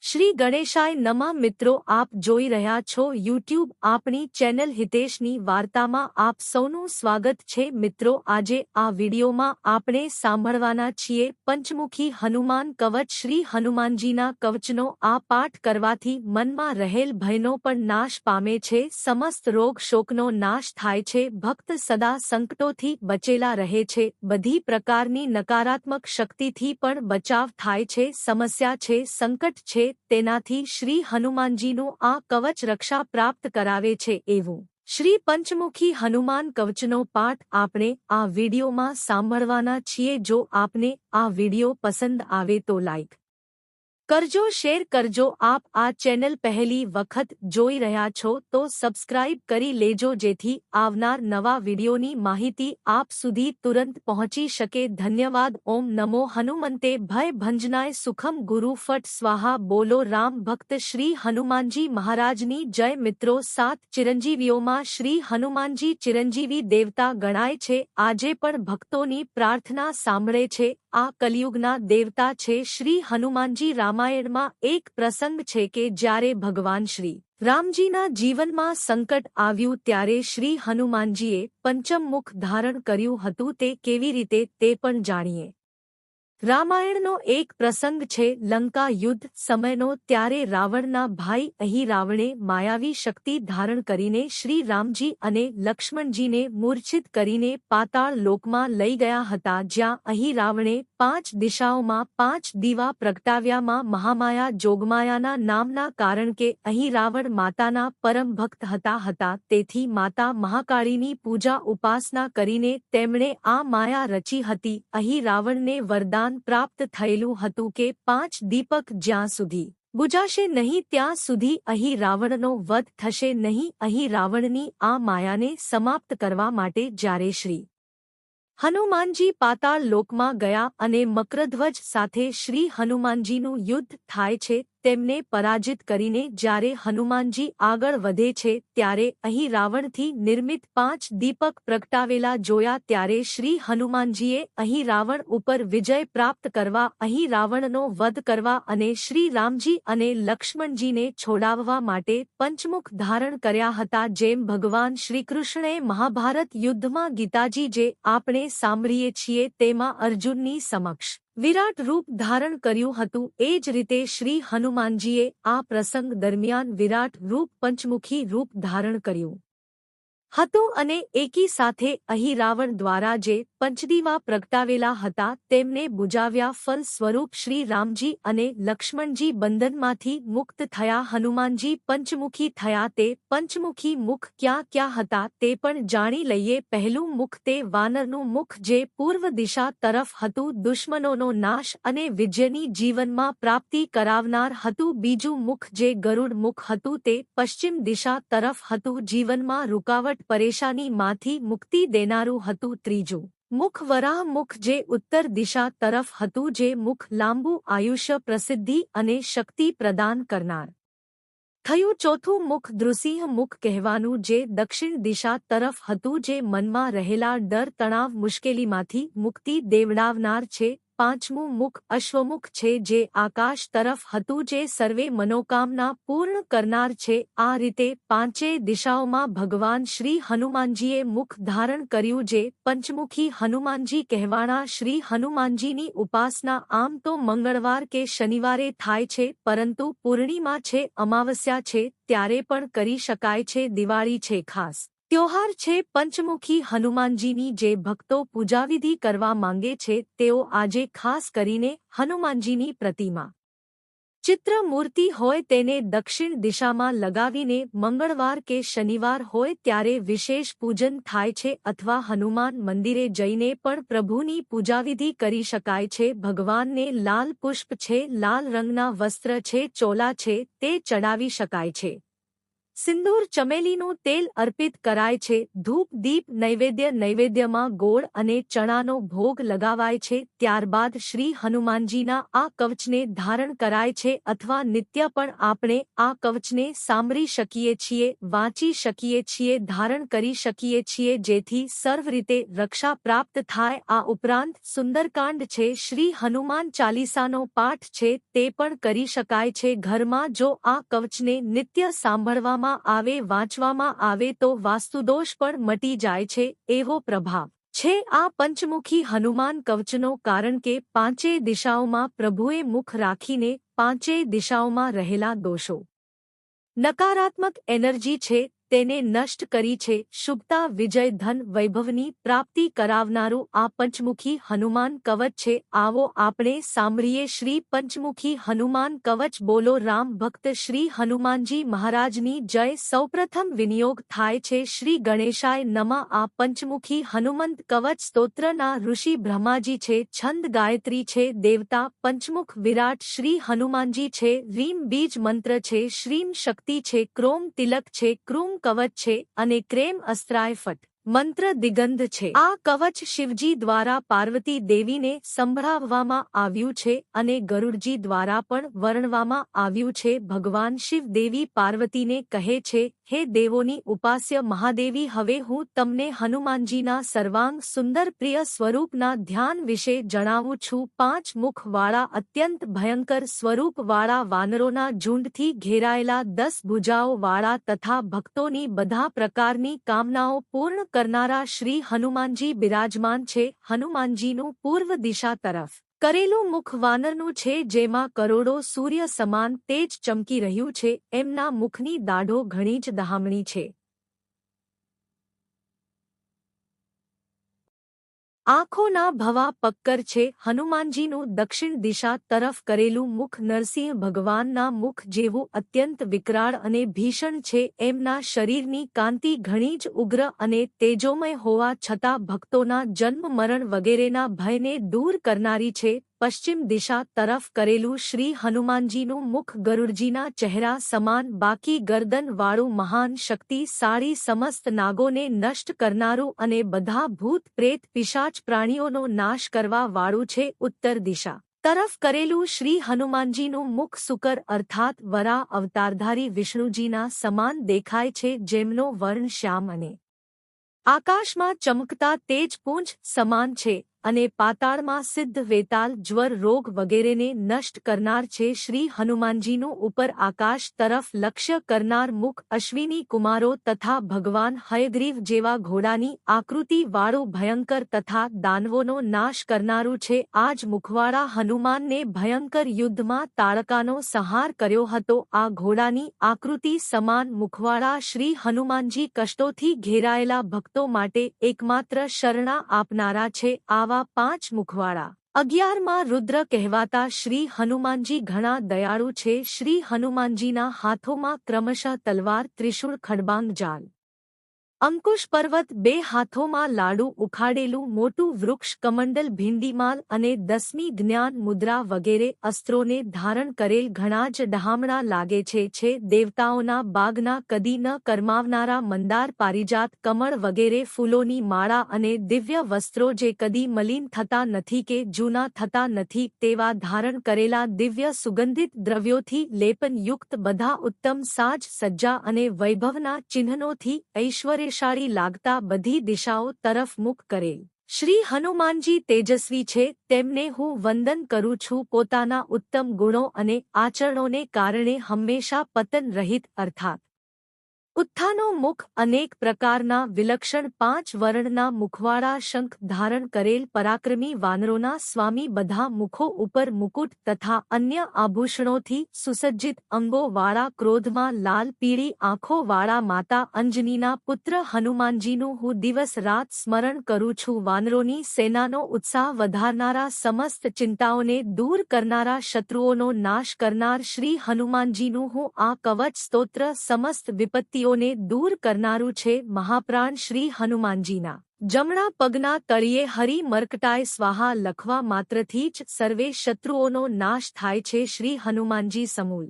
શ્રી ગણેશાય નમઃ મિત્રો આપ જોઈ રહ્યા છો યુટ્યુબ આપણી ચેનલ હિતેશની વાર્તામાં આપ સૌનું સ્વાગત છે મિત્રો આજે આ વિડીયોમાં આપણે સાંભળવાના છીએ પંચમુખી હનુમાન કવચ શ્રી હનુમાનજીના કવચનો આ પાઠ કરવાથી મનમાં રહેલ ભયનો પણ નાશ પામે છે સમસ્ત રોગ શોકનો નાશ થાય છે ભક્ત સદા સંકટોથી બચેલા રહે છે બધી પ્રકારની નકારાત્મક શક્તિથી પણ બચાવ થાય છે સમસ્યા છે સંકટ છે તેનાથી શ્રી હનુમાનજીનું આ કવચ રક્ષા પ્રાપ્ત કરાવે છે એવું શ્રી પંચમુખી હનુમાન કવચનો પાઠ આપણે આ વિડીયોમાં સાંભળવાના છીએ જો આપને આ વિડીયો પસંદ આવે તો લાઈક કરજો શેર કરજો આપ આ ચેનલ પહેલી વખત જોઈ રહ્યા છો તો સબસ્ક્રાઇબ કરી લેજો જેથી આવનાર નવા વિડીયોની માહિતી આપ સુધી તુરંત પહોંચી શકે ધન્યવાદ ઓમ નમો હનુમંતે ભય ભંજનાય સુખમ ગુરુ ફટ સ્વાહા બોલો રામ ભક્ત શ્રી હનુમાનજી મહારાજની જય મિત્રો સાત ચિરંજીવીઓમાં શ્રી હનુમાનજી ચિરંજીવી દેવતા ગણાય છે આજે પણ ભક્તોની પ્રાર્થના સાંભળે છે આ કલિયુગના દેવતા છે શ્રી હનુમાનજી રામાયણમાં એક પ્રસંગ છે કે જ્યારે ભગવાન શ્રી રામજીના જીવનમાં સંકટ આવ્યું ત્યારે શ્રી હનુમાનજીએ પંચમ મુખ ધારણ કર્યું હતું તે કેવી રીતે તે પણ જાણીએ રામાયણનો એક પ્રસંગ છે લંકા યુદ્ધ સમયનો ત્યારે રાવણના ભાઈ અહીં રાવણે માયાવી શક્તિ ધારણ કરીને શ્રી રામજી અને લક્ષ્મણજીને મૂર્છિત કરીને પાતાળ લોકમાં લઈ ગયા હતા જ્યાં અહીં રાવણે 5 દિશાઓમાં 5 દીવા પ્રગટાવ્યામાં મહામાયા જોગમાયાના નામના કારણ કે અહીં રાવણ માતાના પરમ ભક્ત હતા તેથી માતા મહાકાળીની પૂજા ઉપાસના કરીને તેમણે આ માયા રચી હતી અહીં રાવણને વરદાન પ્રાપ્ત થયેલું હતું કે 5 દીપક જ્યાં સુધી બુજાશે નહીં ત્યાં સુધી અહીં રાવણનો વધ થશે નહીં અહીં રાવણની આ માયાને સમાપ્ત કરવા માટે જ્યારે શ્રી હનુમાનજી પાતાળ લોકમાં ગયા અને મકરધ્વજ સાથે શ્રી હનુમાનજીનું યુદ્ધ થાય છે તેમને પરાજિત કરીને જ્યારે હનુમાનજી આગળ વધે છે ત્યારે અહીં રાવણથી નિર્મિત 5 દીપક પ્રગટાવેલા જોયા ત્યારે શ્રી હનુમાનજીએ અહીં રાવણ ઉપર વિજય પ્રાપ્ત કરવા અહીં રાવણનો વધ કરવા અને શ્રી રામજી અને લક્ષ્મણજીને છોડાવવા માટે પંચમુખ ધારણ કર્યા હતા જેમ ભગવાન શ્રીકૃષ્ણએ મહાભારત યુદ્ધમાં ગીતાજી જે આપણે સાંભળીએ છીએ તેમાં અર્જુનની સમક્ષ વિરાટ રૂપ ધારણ કર્યું હતું એ જ રીતે શ્રી હનુમાનજીએ આ પ્રસંગ દરમિયાન વિરાટ રૂપ પંચમુખી રૂપ ધારણ કર્યું હતું અને એકી સાથે અહીં રાવણ દ્વારા જે પંચદીવા પ્રગટાવેલા હતા તેમને બુજાવ્યા ફલ સ્વરૂપ શ્રી રામજી અને લક્ષ્મણજી બંધનમાંથી મુક્ત થયા હનુમાનજી પંચમુખી થયા તે પંચમુખી મુખ ક્યાં ક્યાં હતા તે પણ જાણી લઈએ પહેલું મુખ તે વાનરનું મુખ જે પૂર્વ દિશા તરફ હતું દુશ્મનોનો નાશ અને વિજયની જીવનમાં પ્રાપ્તિ કરાવનાર હતું બીજું મુખ જે ગરુડ મુખ હતું તે પશ્ચિમ દિશા તરફ હતું જીવનમાં રૂકાવટ પરેશાનીમાંથી મુક્તિ દેનારું હતું ત્રીજું મુખ વરાહ મુખ જે ઉત્તર દિશા તરફ હતું જે મુખ લાંબુ આયુષ્ય પ્રસિદ્ધિ અને શક્તિ પ્રદાન કરનાર થયું ચોથું મુખ દૃસિંહ મુખ કહેવાનું જે દક્ષિણ દિશા તરફ હતું જે મનમાં રહેલા ડર તણાવ મુશ્કેલીમાંથી મુક્તિ દેવડાવનાર છે પાંચમું મુખ અશ્વમુખ છે જે આકાશ તરફ હતું જે સર્વે મનોકામના પૂર્ણ કરનાર છે આ રીતે પાંચેય દિશાઓમાં ભગવાન શ્રી હનુમાનજીએ મુખ ધારણ કર્યું જે પંચમુખી હનુમાનજી કહેવાના શ્રી હનુમાનજીની ઉપાસના આમ તો મંગળવાર કે શનિવારે થાય છે પરંતુ પૂર્ણિમા છે અમાવસ્યા છે ત્યારે પણ કરી શકાય છે દિવાળી છે ખાસ ત્યોહાર છે પંચમુખી હનુમાનજીની જે ભક્તો પૂજાવિધિ કરવા માંગે છે તેઓ આજે ખાસ કરીને હનુમાનજીની પ્રતિમા ચિત્ર મૂર્તિ હોય તેને દક્ષિણ દિશામાં લગાવીને મંગળવાર કે શનિવાર હોય ત્યારે વિશેષ પૂજન થાય છે અથવા હનુમાન મંદિરે જઈને પણ પ્રભુની પૂજાવિધિ કરી શકાય છે ભગવાનને લાલ પુષ્પ છે લાલ રંગના વસ્ત્ર છે ચોલા છે તે ચડાવી શકાય છે સિંદૂર ચમેલીનું તેલ અર્પિત કરાય છે. ધૂપ દીપ નૈવેદ્યમાં ગોળ અને ચણાનો ભોગ લગાવાય છે. ત્યારબાદ શ્રી હનુમાનજીના આ કવચને ધારણ કરાય છે અથવા નિત્ય પણ આપણે આ કવચને સાંભળી શકીએ છીએ, વાંચી શકીએ છીએ, ધારણ કરી શકીએ છીએ, જેથી સર્વ રીતે રક્ષા પ્રાપ્ત થાય. આ ઉપરાંત સુંદરકાંડ છે, શ્રી હનુમાન ચાલીસાનો પાઠ છે, તે પણ કરી શકાય છે ઘરમાં. જો આ કવચને નિત્ય સાંભળવામાં આવે, વાંચવામાં આવે તો વાસ્તુદોષ પણ મટી જાય છે, એવો પ્રભાવ છે આ પંચમુખી હનુમાન કવચનો. કારણ કે પાંચેય દિશાઓમાં પ્રભુએ મુખ રાખીને પાંચેય દિશાઓમાં રહેલા દોષો, નકારાત્મક એનર્જી છે, તેને નષ્ટ કરી છે. શુભતા, વિજય, ધન, વૈભવની પ્રાપ્તિ કરાવનારું આ પંચમુખી હનુમાન કવચ છે. આવો આપણે સાંભળીએ શ્રી પંચમુખી હનુમાન કવચ. બોલો રામ ભક્ત શ્રી હનુમાનજી મહારાજની જય. સૌપ્રથમ વિનિયોગ થાય છે શ્રી ગણેશાય નમઃ. આ પંચમુખી હનુમંત કવચ સ્તોત્રના ઋષિ બ્રહ્માજી છે, છંદ ગાયત્રી છે, દેવતા પંચમુખ વિરાટ શ્રી હનુમાનજી છે, રીમ બીજ મંત્ર છે, શ્રીમ શક્તિ છે, ક્રોમ તિલક છે, ક્રૂમ કવચ છે અને ક્રેમ અસ્ત્રાય ફટ મંત્ર દિગંધ છે. આ કવચ શિવજી દ્વારા પાર્વતી દેવીને સંભળાવવામાં આવ્યું છે અને ગરુડજી દ્વારા પણ વર્ણવામાં આવ્યું છે. ભગવાન શિવ દેવી પાર્વતીને કહે છે, હે દેવોની ઉપાસ્ય મહાદેવી, હવે હું તમને હનુમાનજીના સર્વાંગ સુંદર પ્રિય સ્વરૂપના ધ્યાન વિશે જણાવું છું. 5 મુખવાળા અત્યંત ભયંકર સ્વરૂપવાળા વાનરોના ઝુંડથી ઘેરાયેલા, 10 ભુજાઓવાળા તથા ભક્તોની બધા પ્રકારની કામનાઓ પૂર્ણ કરનારા શ્રી હનુમાનજી બિરાજમાન છે. હનુમાનજીનું પૂર્વ દિશા તરફ કરેલું મુખ વાનરનું છે, જેમાં કરોડો સૂર્ય સમાન તેજ ચમકી રહ્યું છે. એમના મુખની દાઢો ઘણી જ દહામણી છે. આંખોના ભવા પક્કર છે. હનુમાનજીનું દક્ષિણ દિશા તરફ કરેલું મુખ નરસિંહ ભગવાનના મુખ જેવું અત્યંત વિકરાળ અને ભીષણ છે. એમના શરીરની કાંતિ ઘણી જ ઉગ્ર અને તેજોમય હોવા છતાં ભક્તોના જન્મ મરણ વગેરેના ભયને દૂર કરનારી છે. પશ્ચિમ દિશા તરફ કરેલું શ્રી હનુમાનજીનું મુખ ગરુડજીના ચહેરા સમાન, બાકી ગરદન વાળું, મહાન શક્તિશાળી, સમસ્ત નાગોને નષ્ટ કરનારું અને બધા ભૂત પ્રેત પિશાચ પ્રાણીઓનો નાશ કરવા વાળું છે. ઉત્તર દિશા તરફ કરેલું શ્રી હનુમાનજીનું મુખ શુકર અર્થાત વરાહ અવતારધારી વિષ્ણુજીના સમાન દેખાય છે, જેમનો વર્ણ શ્યામ અને આકાશમાં ચમકતા તેજપુંજ સમાન છે અને પાતાળમાં સિદ્ધ, વેતાલ, જ્વર, રોગ વગેરેને નષ્ટ કરનાર છે. શ્રી હનુમાનજીનું ઉપર આકાશ તરફ લક્ષ્ય કરનાર મુખ અશ્વિની કુમારો તથા ભગવાન હયગ્રીવ જેવા ઘોડાની આકૃતિ વાળું ભયંકર તથા દાનવોનો નાશ કરનારું છે. આ જ મુખવાળા હનુમાનને ભયંકર યુદ્ધમાં તાડકાનો સંહાર કર્યો હતો. આ ઘોડાની આકૃતિ સમાન મુખવાળા શ્રી હનુમાનજી કષ્ટોથી ઘેરાયેલા ભક્તો માટે એકમાત્ર શરણા આપનારા છે. આવા 5 મુખવાળા 11માં રુદ્ર કહેવાતા શ્રી હનુમાનજી ઘણા દયાળુ છે. શ્રી હનુમાનજીના હાથોમાં ક્રમશઃ તલવાર, ત્રિશૂળ, ખડબાંગ, જાલ, અંકુશ પર્વત, 2 હાથોમાં લાડુ, ઉખાડેલું મોટું વૃક્ષ, કમંડલ, ભીંડીમાલ અને 10મી જ્ઞાન મુદ્રા વગેરે અસ્ત્રોને ધારણ કરેલ ઘણા જ ડહામણા લાગે છે. દેવતાઓના બાગના કદી ન કરમાવનારા મંદાર, પારિજાત, કમળ વગેરે ફૂલોની માળા અને દિવ્ય વસ્ત્રો જે કદી મલિન થતા નથી કે જૂના થતા નથી, તેવા ધારણ કરેલા દિવ્ય સુગંધિત દ્રવ્યોથી લેપનયુક્ત બધા ઉત્તમ સાજ સજ્જા અને વૈભવના ચિહ્નોથી ઐશ્વર્યશાળી લાગતા બધી દિશાઓ તરફ મુખ કરેલ શ્રી હનુમાનજી તેજસ્વી છે. તેમને હું વંદન કરું છું. પોતાના ઉત્તમ ગુણો અને આચરણોને કારણે હંમેશા પતન રહિત અર્થાત ઉત્થાનો મુખ, અનેક પ્રકારના વિલક્ષણ 5 વર્ણના મુખવાળા, શંખ ધારણ કરેલ પરાક્રમી વાનરોના સ્વામી, બધા મુખો ઉપર મુકુટ તથા અન્ય આભૂષણોથી સુસજ્જિત અંગોવાળા, ક્રોધમાં લાલ પીળી આંખોવાળા માતા અંજનીના પુત્ર હનુમાનજીનું હું દિવસ રાત સ્મરણ કરું છું. વાનરોની સેનાનો ઉત્સાહ વધારનારા, સમસ્ત ચિંતાઓને દૂર કરનારા, શત્રુઓનો નાશ કરનાર શ્રી હનુમાનજીનું હું આ કવચ સ્તોત્ર સમસ્ત વિપત્તિઓ ને દૂર કરનારું છે. મહાપ્રાણ શ્રી હનુમાનજીના જમણા પગના તળિયે હરિ મર્કટાય સ્વાહા લખવા માત્રથી જ સર્વે શત્રુઓનો નાશ થાય છે. શ્રી હનુમાનજી સમૂલ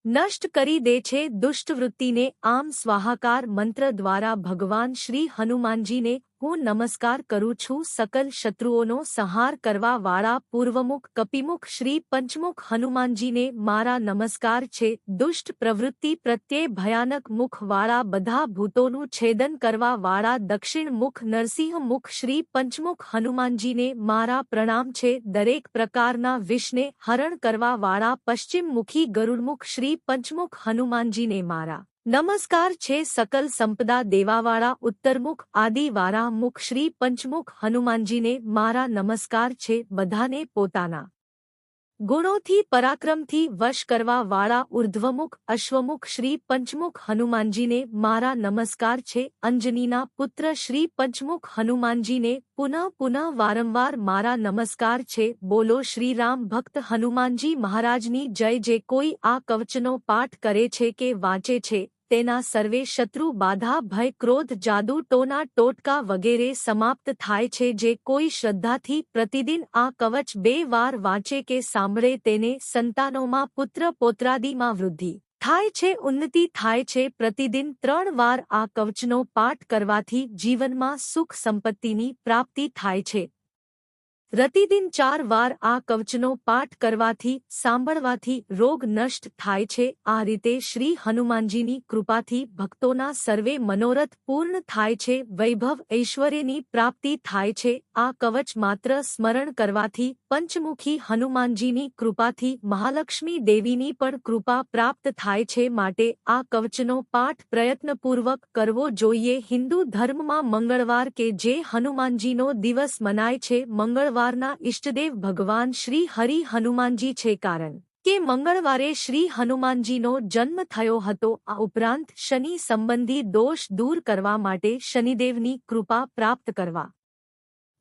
નષ્ટ કરી દે છે દુષ્ટવૃત્તિને। આમ સ્વાહાકાર મંત્ર દ્વારા ભગવાન શ્રી હનુમાનજીને હું નમસ્કાર કરું છું। સકલ શત્રુઓનો સંહાર કરવા વાળા પૂર્વમુખ કપિમુખ શ્રી પંચમુખ હનુમાનજીને મારા નમસ્કાર છે। દુષ્ટ પ્રવૃત્તિ પ્રત્યે ભયાનક મુખ વાળા બધા ભૂતોનું છેદન કરવા વાળા દક્ષિણ મુખ નરસિંહ મુખ શ્રી પંચમુખ હનુમાનજીને મારા પ્રણામ છે। દરેક પ્રકારના વિષને હરણ કરવા વાળા પશ્ચિમ મુખી ગરુડમુખ શ્રી પંચમુખ હનુમાનજીને મારા નમસ્કાર છે। સકલ સંપદા દેવાવાળા ઉત્તરમુખ આદિ વારા મુખ શ્રી પંચમુખ હનુમાનજીને મારા નમસ્કાર છે। બધાને પોતાના ગુણોથી પરાક્રમથી વશ કરવા વાળા ઉર્ધ્વમુખ અશ્વમુખ શ્રી પંચમુખ હનુમાનજીને મારા નમસ્કાર છે। અંજનીના પુત્ર શ્રી પંચમુખ હનુમાનજીને પુનઃ પુનઃ વારંવાર મારા નમસ્કાર છે। બોલો શ્રીરામ ભક્ત હનુમાનજી મહારાજની જય। જે કોઈ આ કવચનો પાઠ કરે છે કે વાંચે છે તેના સર્વે શત્રુ બાધા ભય ક્રોધ જાદુ ટોના ટોટકા વગેરે સમાપ્ત થાય છે। જે કોઈ શ્રદ્ધાથી પ્રતિદિન આ કવચ 2 વાર વાંચે કે સાંભળે તેને સંતાનોમાં પુત્ર પૌત્રાદિમાં વૃદ્ધિ થાય છે, ઉન્નતિ થાય છે। પ્રતિદિન 3 વાર આ કવચનો પાઠ કરવાથી જીવનમાં સુખ સંપત્તિની પ્રાપ્તિ થાય છે। પ્રતિદિન 4 વાર આ કવચનો પાઠ કરવાથી સાંભળવાથી રોગ નષ્ટ થાય છે। આ રીતે શ્રી હનુમાનજીની કૃપાથી ભક્તોના સર્વે મનોરથ પૂર્ણ થાય છે, વૈભવ ઐશ્વર્યની પ્રાપ્તિ થાય છે। આ કવચ માત્ર સ્મરણ કરવાથી પંચમુખી હનુમાનજીની કૃપાથી મહાલક્ષ્મી દેવીની પણ કૃપા પ્રાપ્ત થાય છે। માટે આ કવચનો પાઠ પ્રયત્નપૂર્વક કરવો જોઈએ। હિન્દુ ધર્મમાં મંગળવાર કે જે હનુમાનજીનો દિવસ મનાય છે, મંગળવારના ઇષ્ટદેવ ભગવાન શ્રી હરિ હનુમાનજી છે, કારણ કે મંગળવારે શ્રી હનુમાનજીનો જન્મ થયો હતો। આ ઉપરાંત શનિ સંબંધી દોષ દૂર કરવા માટે શનિદેવની કૃપા પ્રાપ્ત કરવા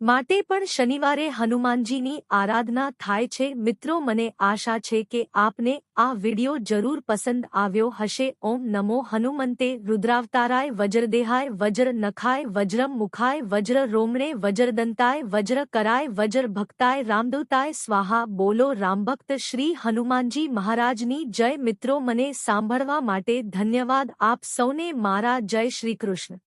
માટે પણ શનિવારે હનુમાનજીની આરાધના થાય છે। મિત્રો, મને આશા છે કે આપને આ વિડિયો જરૂર પસંદ આવ્યો હશે। ઓમ નમો હનુમંતે રુદ્રાવતારાય વજ્રદેહાય વજ્ર નખાય વજ્રમ મુખાય વજ્ર રોમણે વજ્રદંતાય વજ્ર कराय वज्र भक्ताय रामदूताय स्वाहा। बोलो रामभक्त श्री हनुमानजी महाराजनी जय। મિત્રો, મને સાંભળવા માટે ધન્યવાદ। આપ સૌને મારા જય શ્રી કૃષ્ણ।